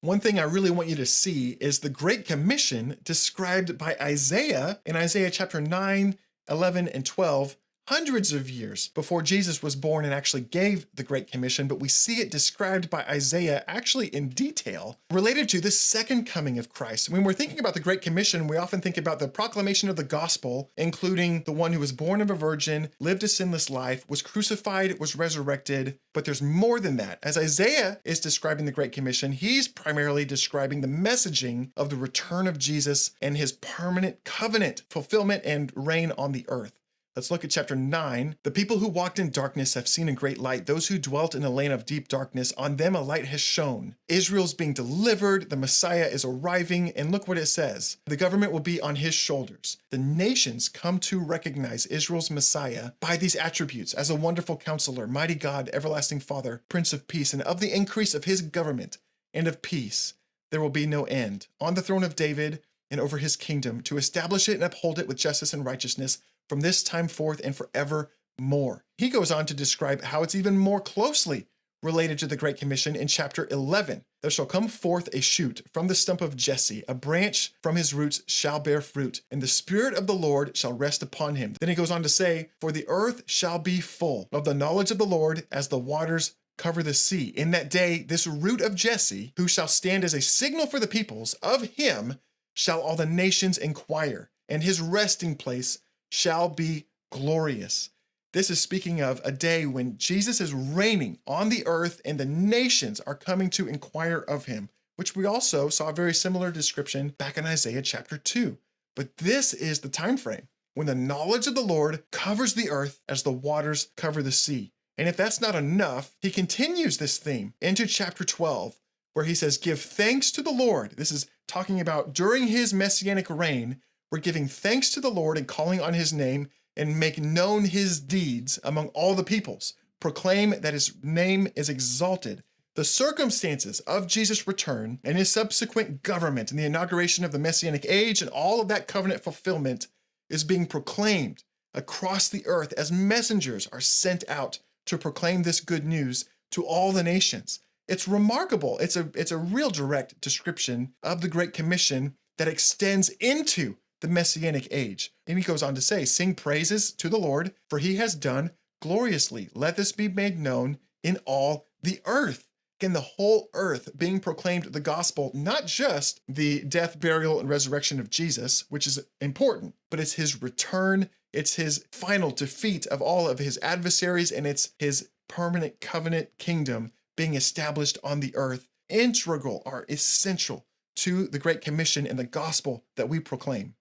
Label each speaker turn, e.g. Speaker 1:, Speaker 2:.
Speaker 1: One thing I really want you to see is the Great Commission described by Isaiah in Isaiah chapter 9, 11, and 12, hundreds of years before Jesus was born and actually gave the Great Commission, but we see it described by Isaiah actually in detail related to the second coming of Christ. When we're thinking about the Great Commission, we often think about the proclamation of the gospel, including the one who was born of a virgin, lived a sinless life, was crucified, was resurrected, but there's more than that. As Isaiah is describing the Great Commission, he's primarily describing the messaging of the return of Jesus and his permanent covenant fulfillment and reign on the earth. Let's look at chapter 9. The people who walked in darkness have seen a great light. Those who dwelt in a lane of deep darkness, on them a light has shone. Israel's being delivered. The Messiah is arriving. And look what it says. The government will be on his shoulders. The nations come to recognize Israel's Messiah by these attributes: as a wonderful counselor, mighty God, everlasting Father, Prince of Peace, and of the increase of his government and of peace there will be no end, on the throne of David and over his kingdom, to establish it and uphold it with justice and righteousness from this time forth and forevermore. He goes on to describe how it's even more closely related to the Great Commission in chapter 11. There shall come forth a shoot from the stump of Jesse, a branch from his roots shall bear fruit, and the Spirit of the Lord shall rest upon him. Then he goes on to say, for the earth shall be full of the knowledge of the Lord as the waters cover the sea. In that day, this root of Jesse, who shall stand as a signal for the peoples, of him shall all the nations inquire, and his resting place shall be glorious. This is speaking of a day when Jesus is reigning on the earth and the nations are coming to inquire of him, which we also saw a very similar description back in Isaiah chapter 2. But this is the time frame when the knowledge of the Lord covers the earth as the waters cover the sea. And if that's not enough, he continues this theme into chapter 12, where he says, give thanks to the Lord. This is talking about during his messianic reign, we're giving thanks to the Lord and calling on his name and make known his deeds among all the peoples. Proclaim that his name is exalted. The circumstances of Jesus' return and his subsequent government and the inauguration of the messianic age and all of that covenant fulfillment is being proclaimed across the earth as messengers are sent out to proclaim this good news to all the nations. It's remarkable. It's a real direct description of the Great Commission that extends into the Messianic age. And he goes on to say, sing praises to the Lord, for he has done gloriously. Let this be made known in all the earth. Again, the whole earth being proclaimed the gospel, not just the death, burial, and resurrection of Jesus, which is important, but it's his return, it's his final defeat of all of his adversaries, and it's his permanent covenant kingdom being established on the earth. Integral, are essential to the Great Commission and the gospel that we proclaim.